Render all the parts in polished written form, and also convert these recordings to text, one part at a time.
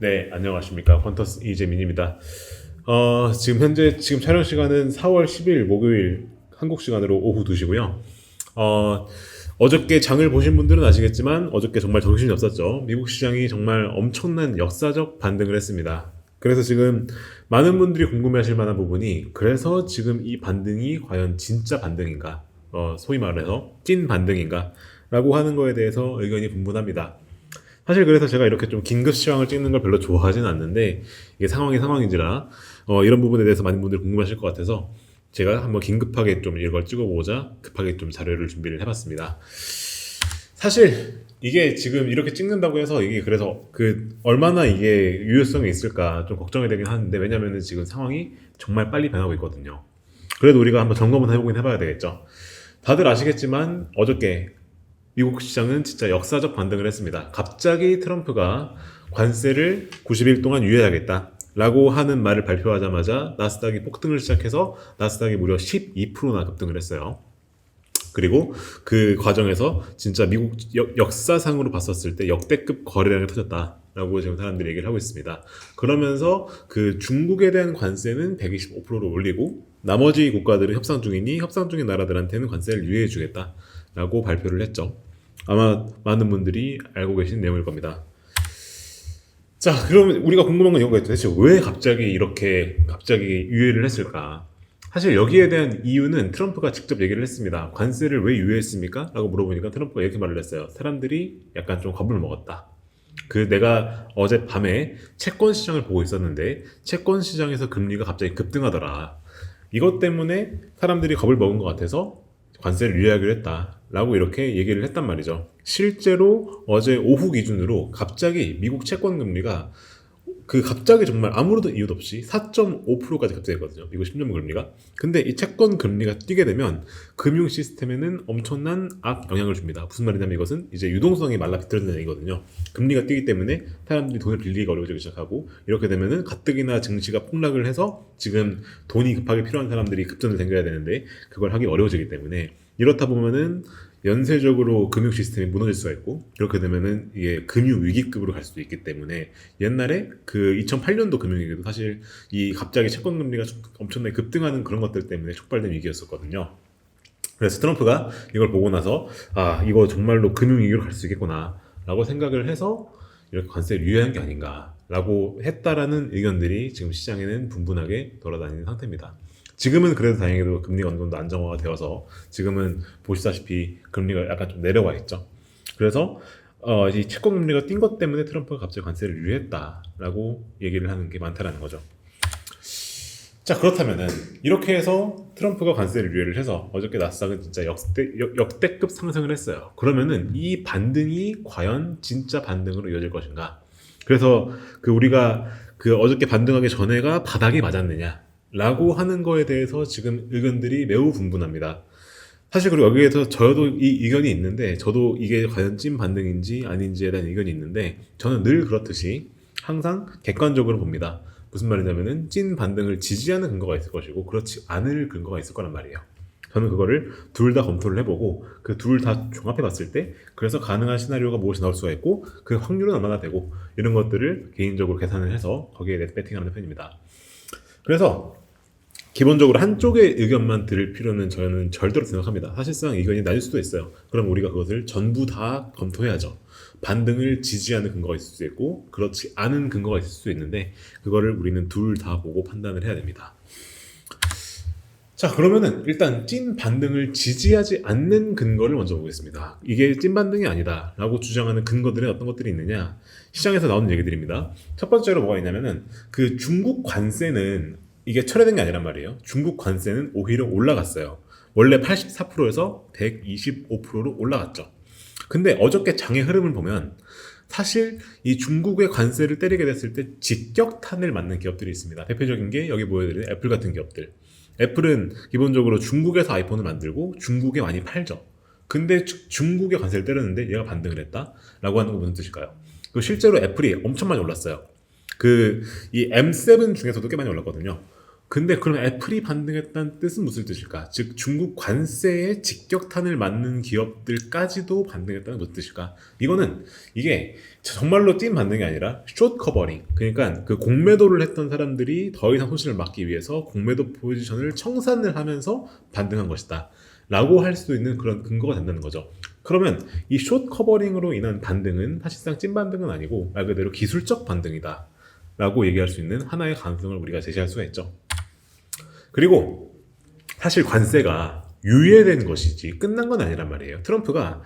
네, 안녕하십니까. 퀀터스 이재민입니다. 지금 촬영 시간은 4월 10일 목요일 한국 시간으로 오후 2시고요. 어저께 장을 보신 분들은 아시겠지만 어저께 정말 정신이 없었죠. 미국 시장이 정말 엄청난 역사적 반등을 했습니다. 그래서 지금 많은 분들이 궁금해하실 만한 부분이 그래서 지금 이 반등이 과연 진짜 반등인가? 소위 말해서 찐 반등인가? 라고 하는 거에 대해서 의견이 분분합니다. 사실 그래서 제가 이렇게 좀 긴급 시황을 찍는 걸 별로 좋아하진 않는데 이게 상황이 상황인지라 이런 부분에 대해서 많은 분들이 궁금하실 것 같아서 제가 한번 긴급하게 좀 이걸 찍어보고자 급하게 좀 자료를 준비를 해봤습니다. 사실 이게 지금 이렇게 찍는다고 해서 이게 그래서 얼마나 이게 유효성이 있을까 좀 걱정이 되긴 하는데 왜냐면은 지금 상황이 정말 빨리 변하고 있거든요. 그래도 우리가 한번 점검은 해보긴 해봐야 되겠죠. 다들 아시겠지만 어저께 미국 시장은 진짜 역사적 반등을 했습니다. 갑자기 트럼프가 관세를 90일 동안 유예하겠다 라고 하는 말을 발표하자마자 나스닥이 폭등을 시작해서 나스닥이 무려 12%나 급등을 했어요. 그리고 그 과정에서 진짜 미국 역사상으로 봤었을 때 역대급 거래량이 터졌다라고 지금 사람들이 얘기를 하고 있습니다. 그러면서 그 중국에 대한 관세는 125%로 올리고 나머지 국가들은 협상 중이니 협상 중인 나라들한테는 관세를 유예해 주겠다라고 발표를 했죠. 아마 많은 분들이 알고 계신 내용일 겁니다. 자, 그럼 우리가 궁금한 건 이거가 있죠. 대체 왜 갑자기 유예를 했을까? 사실 여기에 대한 이유는 트럼프가 직접 얘기를 했습니다. 관세를 왜 유예했습니까? 라고 물어보니까 트럼프가 이렇게 말을 했어요. 사람들이 약간 좀 겁을 먹었다. 내가 어젯밤에 채권 시장을 보고 있었는데 채권 시장에서 금리가 갑자기 급등하더라. 이것 때문에 사람들이 겁을 먹은 것 같아서 관세를 유예하기로 했다. 라고 이렇게 얘기를 했단 말이죠. 실제로 어제 오후 기준으로 갑자기 미국 채권 금리가 갑자기 정말 아무런 이유도 없이 4.5%까지 급등했거든요. 미국 10년 금리가. 근데 이 채권 금리가 뛰게 되면 금융 시스템에는 엄청난 악영향을 줍니다. 무슨 말이냐면 이것은 이제 유동성이 말라 비틀어진다는 얘기거든요. 금리가 뛰기 때문에 사람들이 돈을 빌리기가 어려워지기 시작하고 이렇게 되면은 가뜩이나 증시가 폭락을 해서 지금 돈이 급하게 필요한 사람들이 급전을 생겨야 되는데 그걸 하기 어려워지기 때문에 이렇다 보면은 연쇄적으로 금융 시스템이 무너질 수가 있고 이렇게 되면은 이게 금융 위기급으로 갈 수도 있기 때문에 옛날에 2008년도 금융위기도 사실 이 갑자기 채권 금리가 엄청나게 급등하는 그런 것들 때문에 촉발된 위기였었거든요. 그래서 트럼프가 이걸 보고 나서 이거 정말로 금융위기로 갈 수 있겠구나라고 생각을 해서 이렇게 관세를 유예한 게 아닌가라고 했다라는 의견들이 지금 시장에는 분분하게 돌아다니는 상태입니다. 지금은 그래도 다행히도 금리가 어느 정도 안정화가 되어서 지금은 보시다시피 금리가 약간 좀 내려와 있죠. 그래서 이 채권 금리가 뛴 것 때문에 트럼프가 갑자기 관세를 유예했다라고 얘기를 하는 게 많다라는 거죠. 자, 그렇다면은 이렇게 해서 트럼프가 관세를 유예를 해서 어저께 나스닥은 진짜 역대급 상승을 했어요. 그러면은 이 반등이 과연 진짜 반등으로 이어질 것인가? 그래서 우리가 어저께 반등하기 전에가 바닥이 맞았느냐? 라고 하는 거에 대해서 지금 의견들이 매우 분분합니다. 사실 그리고 여기에서 저도 이 의견이 있는데 저도 이게 과연 찐 반등인지 아닌지에 대한 의견이 있는데 저는 늘 그렇듯이 항상 객관적으로 봅니다. 무슨 말이냐면은 찐 반등을 지지하는 근거가 있을 것이고 그렇지 않을 근거가 있을 거란 말이에요. 저는 그거를 둘 다 검토를 해보고 그 둘 다 종합해 봤을 때 그래서 가능한 시나리오가 무엇이 나올 수가 있고 그 확률은 얼마나 되고 이런 것들을 개인적으로 계산을 해서 거기에 대해서 배팅하는 편입니다. 그래서 기본적으로 한쪽의 의견만 들을 필요는 저는 절대로 생각합니다. 사실상 의견이 나뉠 수도 있어요. 그럼 우리가 그것을 전부 다 검토해야죠. 반등을 지지하는 근거가 있을 수 있고 그렇지 않은 근거가 있을 수 있는데 그거를 우리는 둘 다 보고 판단을 해야 됩니다. 자, 그러면은 일단 찐 반등을 지지하지 않는 근거를 먼저 보겠습니다. 이게 찐 반등이 아니다 라고 주장하는 근거들은 어떤 것들이 있느냐, 시장에서 나오는 얘기들입니다. 첫 번째로 뭐가 있냐면은 중국 관세는 이게 철회된 게 아니란 말이에요. 중국 관세는 오히려 올라갔어요. 원래 84%에서 125%로 올라갔죠. 근데 어저께 장의 흐름을 보면 사실 이 중국의 관세를 때리게 됐을 때 직격탄을 맞는 기업들이 있습니다. 대표적인 게 여기 보여드리는 애플 같은 기업들. 애플은 기본적으로 중국에서 아이폰을 만들고 중국에 많이 팔죠. 근데 중국의 관세를 때렸는데 얘가 반등을 했다? 라고 하는 건 무슨 뜻일까요? 실제로 애플이 엄청 많이 올랐어요. 이 M7 중에서도 꽤 많이 올랐거든요. 근데 그럼 애플이 반등했다는 뜻은 무슨 뜻일까? 즉 중국 관세에 직격탄을 맞는 기업들까지도 반등했다는 무슨 뜻일까? 이게 정말로 찐 반등이 아니라 숏 커버링. 그러니까 그 공매도를 했던 사람들이 더 이상 손실을 막기 위해서 공매도 포지션을 청산을 하면서 반등한 것이다. 라고 할 수도 있는 그런 근거가 된다는 거죠. 그러면 이 숏 커버링으로 인한 반등은 사실상 찐 반등은 아니고 말 그대로 기술적 반등이다. 라고 얘기할 수 있는 하나의 가능성을 우리가 제시할 수가 있죠. 그리고 사실 관세가 유예된 것이지 끝난 건 아니란 말이에요. 트럼프가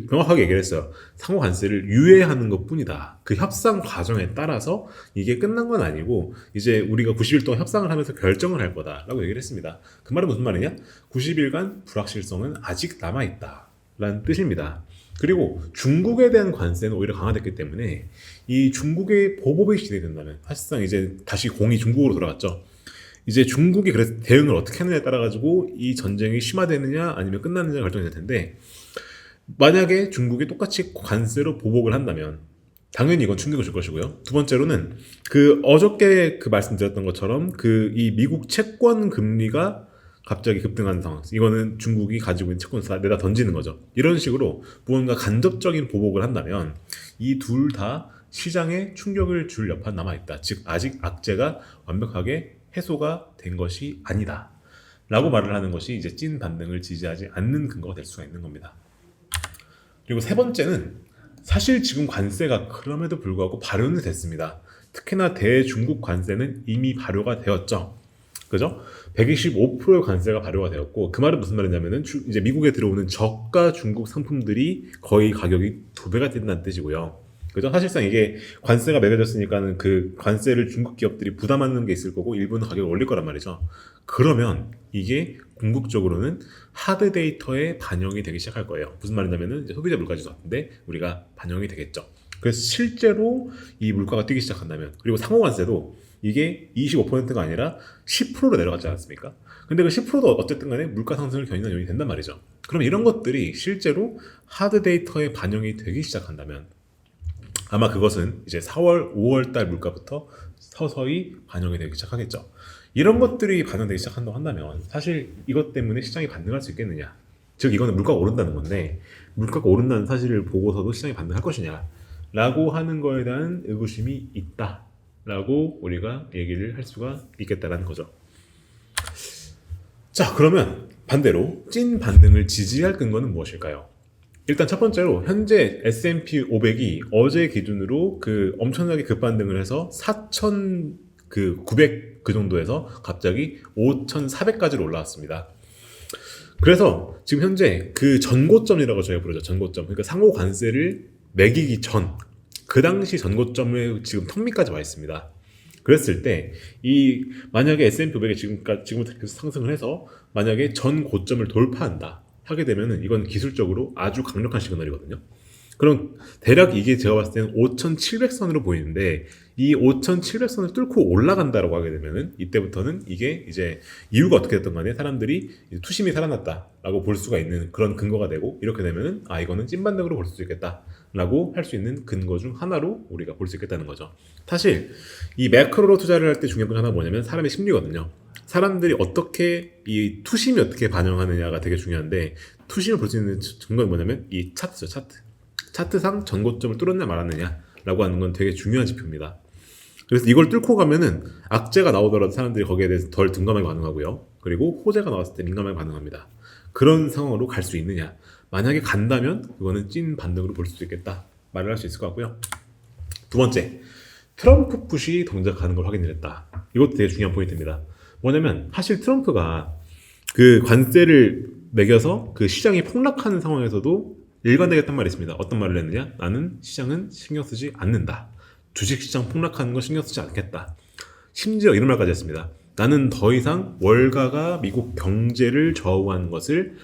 명확하게 얘기를 했어요. 상호 관세를 유예하는 것 뿐이다. 그 협상 과정에 따라서 이게 끝난 건 아니고 이제 우리가 90일 동안 협상을 하면서 결정을 할 거다라고 얘기를 했습니다. 그 말은 무슨 말이냐? 90일간 불확실성은 아직 남아있다 라는 뜻입니다. 그리고 중국에 대한 관세는 오히려 강화됐기 때문에 이 중국의 보복이 시대된다면 사실상 이제 다시 공이 중국으로 돌아갔죠. 이제 중국이 그래서 대응을 어떻게 하느냐에 따라 가지고 이 전쟁이 심화되느냐 아니면 끝나느냐 결정이 될 텐데, 만약에 중국이 똑같이 관세로 보복을 한다면 당연히 이건 충격을 줄 것이고요. 두 번째로는 어저께 말씀드렸던 것처럼 이 미국 채권 금리가 갑자기 급등하는 상황. 이거는 중국이 가지고 있는 채권을 다 내다 던지는 거죠. 이런 식으로 무언가 간접적인 보복을 한다면 이 둘 다 시장에 충격을 줄 여파는 남아있다. 즉 아직 악재가 완벽하게 해소가 된 것이 아니다 라고 말을 하는 것이 이제 찐 반등을 지지하지 않는 근거가 될 수가 있는 겁니다. 그리고 세 번째는 사실 지금 관세가 그럼에도 불구하고 발효는 됐습니다. 특히나 대중국 관세는 이미 발효가 되었죠. 그죠? 125%의 관세가 발효가 되었고, 그 말은 무슨 말이냐면은 이제 미국에 들어오는 저가 중국 상품들이 거의 가격이 2배가 된다는 뜻이고요. 그죠? 사실상 이게 관세가 매겨졌으니까는 그 관세를 중국 기업들이 부담하는 게 있을 거고 일부는 가격을 올릴 거란 말이죠. 그러면 이게 궁극적으로는 하드 데이터에 반영이 되기 시작할 거예요. 무슨 말이냐면은 이제 소비자 물가지수 같은데 우리가 반영이 되겠죠. 그래서 실제로 이 물가가 뛰기 시작한다면, 그리고 상호관세도 이게 25%가 아니라 10%로 내려갔지 않았습니까? 근데 그 10%도 어쨌든 간에 물가 상승을 견인하는 요인이 된단 말이죠. 그럼 이런 것들이 실제로 하드 데이터에 반영이 되기 시작한다면 아마 그것은 이제 4월, 5월 달 물가부터 서서히 반영이 되기 시작하겠죠. 이런 것들이 반영되기 시작한다고 한다면 사실 이것 때문에 시장이 반등할 수 있겠느냐. 즉 이거는 물가가 오른다는 건데 물가가 오른다는 사실을 보고서도 시장이 반등할 것이냐 라고 하는 거에 대한 의구심이 있다 라고 우리가 얘기를 할 수가 있겠다라는 거죠. 자, 그러면 반대로 찐 반등을 지지할 근거는 무엇일까요? 일단 첫 번째로 현재 S&P 500이 어제 기준으로 엄청나게 급반등을 해서 4,900 그 정도에서 갑자기 5,400까지로 올라왔습니다. 그래서 지금 현재 전고점이라고 저희가 부르죠. 전고점. 그러니까 상호 관세를 매기기 전, 그 당시 전고점에 지금 턱 밑까지 와 있습니다. 그랬을 때 만약에 S&P 500이 지금부터 계속 상승을 해서 만약에 전 고점을 돌파한다 하게 되면은 이건 기술적으로 아주 강력한 시그널이거든요. 그럼 대략 이게 제가 봤을 때는 5,700선으로 보이는데 이 5,700선을 뚫고 올라간다라고 하게 되면은 이때부터는 이게 이제 이유가 어떻게 됐던 간에 사람들이 투심이 살아났다라고 볼 수가 있는 그런 근거가 되고, 이렇게 되면은 이거는 찐반등으로 볼 수 있겠다라고 할 수 있는 근거 중 하나로 우리가 볼 수 있겠다는 거죠. 사실 이 매크로로 투자를 할 때 중요한 건 하나 뭐냐면 사람의 심리거든요. 사람들이 어떻게 이 투심이 어떻게 반영하느냐가 되게 중요한데, 투심을 볼 수 있는 증거는 뭐냐면 이 차트죠. 차트상 전고점을 뚫었냐 말았느냐 라고 하는 건 되게 중요한 지표입니다. 그래서 이걸 뚫고 가면은 악재가 나오더라도 사람들이 거기에 대해서 덜 둔감하게 반응하고요. 그리고 호재가 나왔을 때 민감하게 반응합니다. 그런 상황으로 갈 수 있느냐. 만약에 간다면 그거는 찐 반등으로 볼 수도 있겠다 말을 할 수 있을 것 같고요. 두 번째, 트럼프 푸시 동작하는 걸 확인을 했다. 이것도 되게 중요한 포인트입니다. 뭐냐면 사실 트럼프가 관세를 매겨서 시장이 폭락하는 상황에서도 일관되게 했단 말이 있습니다. 어떤 말을 했느냐? 나는 시장은 신경 쓰지 않는다. 주식시장 폭락하는 거 신경 쓰지 않겠다. 심지어 이런 말까지 했습니다. 나는 더 이상 월가가 미국 경제를 좌우하는 것을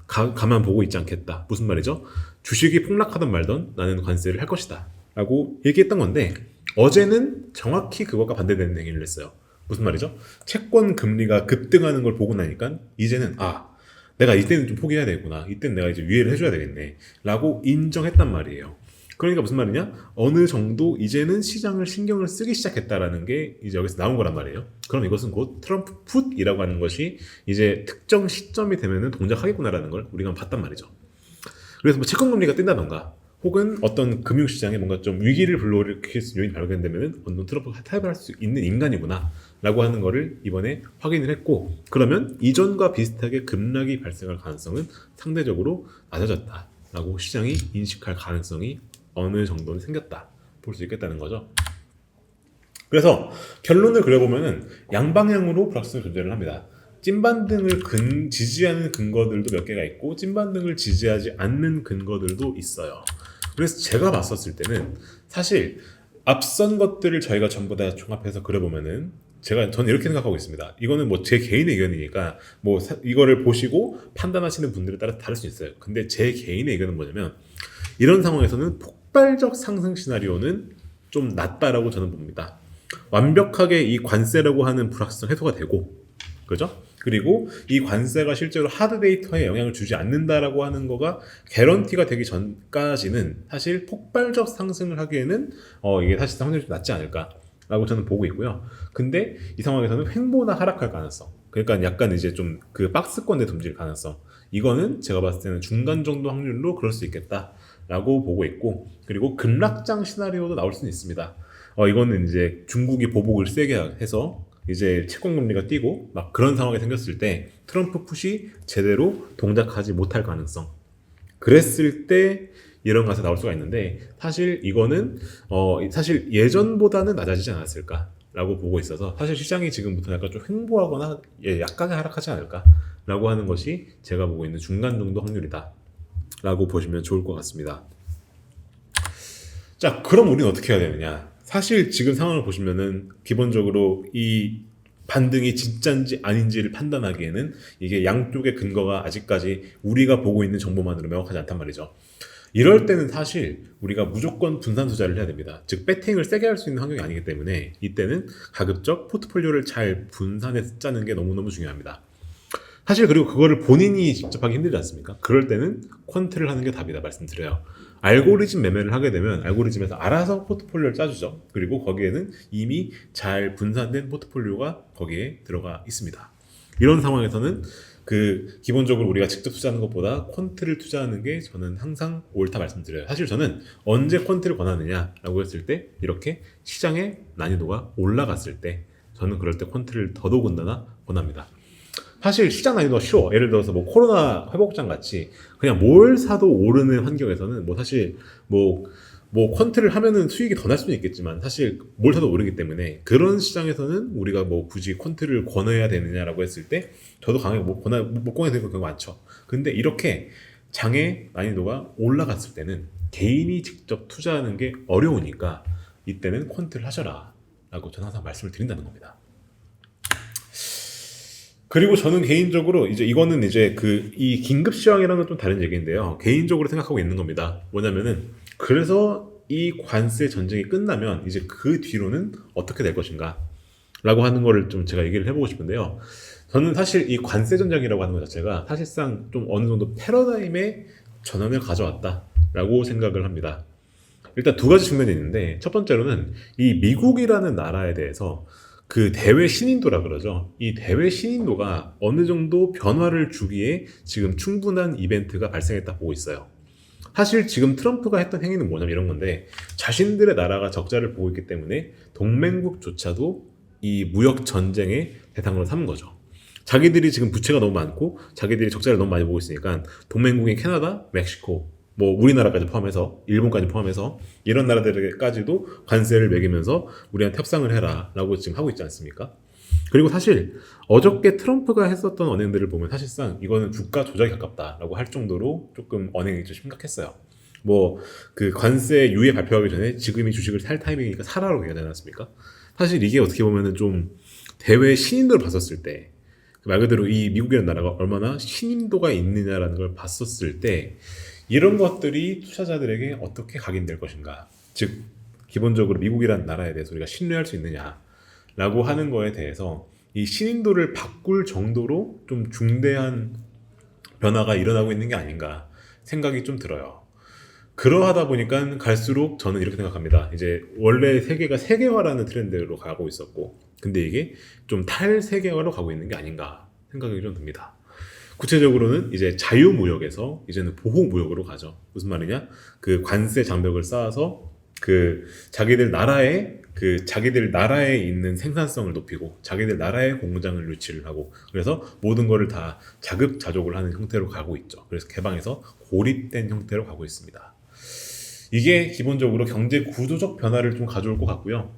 가만 보고 있지 않겠다. 무슨 말이죠? 주식이 폭락하든 말든 나는 관세를 할 것이다 라고 얘기했던 건데, 어제는 정확히 그것과 반대되는 행위를 했어요. 무슨 말이죠? 채권 금리가 급등하는 걸 보고 나니까 이제는 내가 이때는 좀 포기해야 되겠구나. 이때는 내가 이제 유예를 해줘야 되겠네 라고 인정했단 말이에요. 그러니까 무슨 말이냐? 어느 정도 이제는 시장을 신경을 쓰기 시작했다라는 게 이제 여기서 나온 거란 말이에요. 그럼 이것은 곧 트럼프 풋이라고 하는 것이 이제 특정 시점이 되면은 동작하겠구나라는 걸 우리가 봤단 말이죠. 그래서 뭐 채권금리가 뜬다던가 혹은 어떤 금융시장에 뭔가 좀 위기를 불러일으킬 수 있는 요인이 발견되면은 어느 트럼프가 타협할 수 있는 인간이구나 라고 하는 거를 이번에 확인을 했고, 그러면 이전과 비슷하게 급락이 발생할 가능성은 상대적으로 낮아졌다 라고 시장이 인식할 가능성이 어느 정도는 생겼다 볼 수 있겠다는 거죠. 그래서 결론을 그려보면은 양방향으로 불확실성이 존재를 합니다. 찐반등을 지지하는 근거들도 몇 개가 있고 찐반등을 지지하지 않는 근거들도 있어요. 그래서 제가 봤었을 때는 사실 앞선 것들을 저희가 전부 다 종합해서 그려보면은 저는 이렇게 생각하고 있습니다. 이거는 뭐 제 개인의 의견이니까 뭐 이거를 보시고 판단하시는 분들에 따라 다를 수 있어요. 근데 제 개인의 의견은 뭐냐면 이런 상황에서는 폭발적 상승 시나리오는 좀 낮다라고 저는 봅니다. 완벽하게 이 관세라고 하는 불확실성 해소가 되고, 그죠? 그리고 이 관세가 실제로 하드 데이터에 영향을 주지 않는다라고 하는 거가 개런티가 되기 전까지는 사실 폭발적 상승을 하기에는 이게 사실 확률이 좀 낮지 않을까라고 저는 보고 있고요. 근데 이 상황에서는 횡보나 하락할 가능성, 그러니까 약간 이제 좀 그 박스권에 덤질 가능성, 이거는 제가 봤을 때는 중간 정도 확률로 그럴 수 있겠다라고 보고 있고, 그리고 급락장 시나리오도 나올 수는 있습니다. 이거는 이제 중국이 보복을 세게 해서 이제 채권금리가 뛰고 막 그런 상황이 생겼을 때 트럼프 풋이 제대로 동작하지 못할 가능성, 그랬을 때 이런 가사 나올 수가 있는데, 사실 이거는 사실 예전보다는 낮아지지 않았을까라고 보고 있어서 사실 시장이 지금부터 약간 좀 횡보하거나 약간의 하락하지 않을까라고 하는 것이 제가 보고 있는 중간 정도 확률이다라고 보시면 좋을 것 같습니다. 자, 그럼 우리는 어떻게 해야 되느냐? 사실 지금 상황을 보시면은 기본적으로 이 반등이 진짜인지 아닌지를 판단하기에는 이게 양쪽의 근거가 아직까지 우리가 보고 있는 정보만으로 명확하지 않단 말이죠. 이럴 때는 사실 우리가 무조건 분산 투자를 해야 됩니다. 즉 배팅을 세게 할 수 있는 환경이 아니기 때문에 이때는 가급적 포트폴리오를 잘 분산해서 짜는 게 너무너무 중요합니다. 사실 그리고 그거를 본인이 직접 하기 힘들지 않습니까? 그럴 때는 퀀트를 하는 게 답이다 말씀드려요. 알고리즘 매매를 하게 되면 알고리즘에서 알아서 포트폴리오를 짜주죠. 그리고 거기에는 이미 잘 분산된 포트폴리오가 거기에 들어가 있습니다. 이런 상황에서는 기본적으로 우리가 직접 투자하는 것보다 퀀트를 투자하는 게 저는 항상 옳다 말씀드려요. 사실 저는 언제 퀀트를 권하느냐라고 했을 때 이렇게 시장의 난이도가 올라갔을 때 저는 그럴 때 퀀트를 더더군다나 권합니다. 사실 시장 난이도가 쉬워. 예를 들어서 뭐 코로나 회복장 같이 그냥 뭘 사도 오르는 환경에서는 뭐 사실 뭐 퀀트를 하면은 수익이 더 날 수는 있겠지만 사실 뭘 사도 오르기 때문에 그런 시장에서는 우리가 뭐 굳이 퀀트를 권해야 되느냐라고 했을 때 저도 강하게 못 권해야 되는 경우가 많죠. 근데 이렇게 장의 난이도가 올라갔을 때는 개인이 직접 투자하는 게 어려우니까 이때는 퀀트를 하셔라 라고 저는 항상 말씀을 드린다는 겁니다. 그리고 저는 개인적으로 이거는 이 긴급 시황이랑은 좀 다른 얘기인데요. 개인적으로 생각하고 있는 겁니다. 뭐냐면은 그래서 이 관세 전쟁이 끝나면 이제 그 뒤로는 어떻게 될 것인가 라고 하는 거를 좀 제가 얘기를 해보고 싶은데요. 저는 사실 이 관세 전쟁이라고 하는 것 자체가 사실상 좀 어느 정도 패러다임의 전환을 가져왔다라고 생각을 합니다. 일단 두 가지 측면이 있는데, 첫 번째로는 이 미국이라는 나라에 대해서 그 대외 신인도라 그러죠. 이 대외 신인도가 어느 정도 변화를 주기에 지금 충분한 이벤트가 발생했다 보고 있어요. 사실 지금 트럼프가 했던 행위는 뭐냐면 이런 건데, 자신들의 나라가 적자를 보고 있기 때문에 동맹국조차도 이 무역 전쟁의 대상으로 삼은 거죠. 자기들이 지금 부채가 너무 많고 자기들이 적자를 너무 많이 보고 있으니까 동맹국인 캐나다, 멕시코, 뭐 우리나라까지 포함해서 일본까지 포함해서 이런 나라들까지도 관세를 매기면서 우리한테 협상을 해라 라고 지금 하고 있지 않습니까? 그리고 사실 어저께 트럼프가 했었던 언행들을 보면 사실상 이거는 주가 조작에 가깝다라고 할 정도로 조금 언행이 좀 심각했어요. 뭐 그 관세 유예 발표하기 전에 지금이 주식을 살 타이밍이니까 사라고 얘기하지 않았습니까? 사실 이게 어떻게 보면은 좀 대외 신인도를 봤었을 때, 말 그대로 이 미국이라는 나라가 얼마나 신임도가 있느냐라는 걸 봤었을 때 이런 것들이 투자자들에게 어떻게 각인될 것인가, 즉 기본적으로 미국이라는 나라에 대해서 우리가 신뢰할 수 있느냐라고 하는 거에 대해서 이 신임도를 바꿀 정도로 좀 중대한 변화가 일어나고 있는 게 아닌가 생각이 좀 들어요. 그러하다 보니까 갈수록 저는 이렇게 생각합니다. 이제 원래 세계가 세계화라는 트렌드로 가고 있었고, 근데 이게 좀 탈세계화로 가고 있는 게 아닌가 생각이 좀 듭니다. 구체적으로는 이제 자유무역에서 이제는 보호무역으로 가죠. 무슨 말이냐? 그 관세 장벽을 쌓아서 자기들 나라에 있는 생산성을 높이고 자기들 나라의 공장을 유치를 하고 그래서 모든 거를 다 자급자족을 하는 형태로 가고 있죠. 그래서 개방해서 고립된 형태로 가고 있습니다. 이게 기본적으로 경제 구조적 변화를 좀 가져올 것 같고요.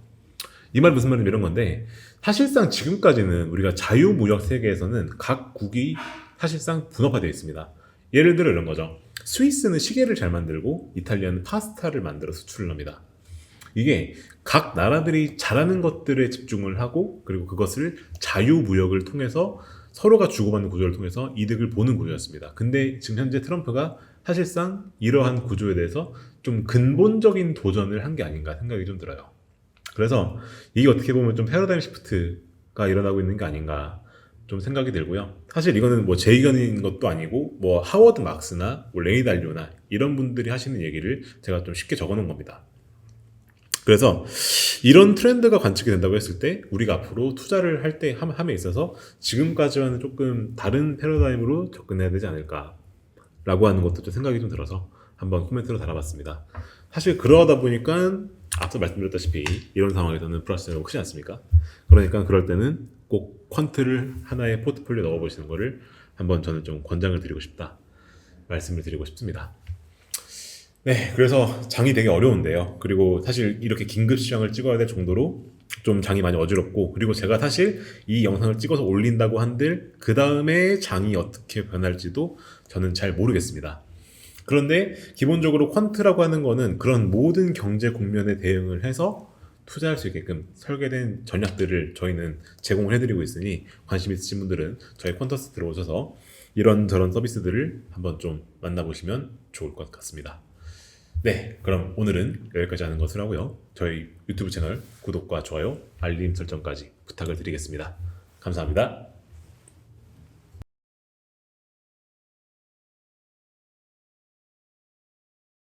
이 말 무슨 말이냐면 이런 건데 사실상 지금까지는 우리가 자유무역 세계에서는 각 국이 사실상 분업화되어 있습니다. 예를 들어 이런 거죠. 스위스는 시계를 잘 만들고 이탈리아는 파스타를 만들어 수출을 합니다. 이게 각 나라들이 잘하는 것들에 집중을 하고 그리고 그것을 자유무역을 통해서 서로가 주고받는 구조를 통해서 이득을 보는 구조였습니다. 근데 지금 현재 트럼프가 사실상 이러한 구조에 대해서 좀 근본적인 도전을 한 게 아닌가 생각이 좀 들어요. 그래서 이게 어떻게 보면 좀 패러다임 시프트가 일어나고 있는 게 아닌가 좀 생각이 들고요. 사실 이거는 뭐 제 의견인 것도 아니고 뭐 하워드 막스나 뭐 레이 달리오나 이런 분들이 하시는 얘기를 제가 좀 쉽게 적어 놓은 겁니다. 그래서 이런 트렌드가 관측이 된다고 했을 때 우리가 앞으로 투자를 할 때 함에 있어서 지금까지와는 조금 다른 패러다임으로 접근해야 되지 않을까라고 하는 것도 좀 생각이 좀 들어서 한번 코멘트로 달아봤습니다. 사실 그러다 보니까 앞서 말씀드렸다시피 이런 상황에서는 플러스가 크지 않습니까? 그러니까 그럴 때는 꼭 퀀트를 하나의 포트폴리오에 넣어보시는 거를 한번 저는 좀 권장을 드리고 싶다 말씀을 드리고 싶습니다. 네, 그래서 장이 되게 어려운데요. 그리고 사실 이렇게 긴급 시장을 찍어야 될 정도로 좀 장이 많이 어지럽고 그리고 제가 사실 이 영상을 찍어서 올린다고 한들 그 다음에 장이 어떻게 변할지도 저는 잘 모르겠습니다. 그런데 기본적으로 퀀트라고 하는 거는 그런 모든 경제 국면에 대응을 해서 투자할 수 있게끔 설계된 전략들을 저희는 제공을 해드리고 있으니 관심 있으신 분들은 저희 퀀터스 들어오셔서 이런저런 서비스들을 한번 좀 만나보시면 좋을 것 같습니다. 네, 그럼 오늘은 여기까지 하는 것으로 하고요. 저희 유튜브 채널 구독과 좋아요, 알림 설정까지 부탁을 드리겠습니다. 감사합니다.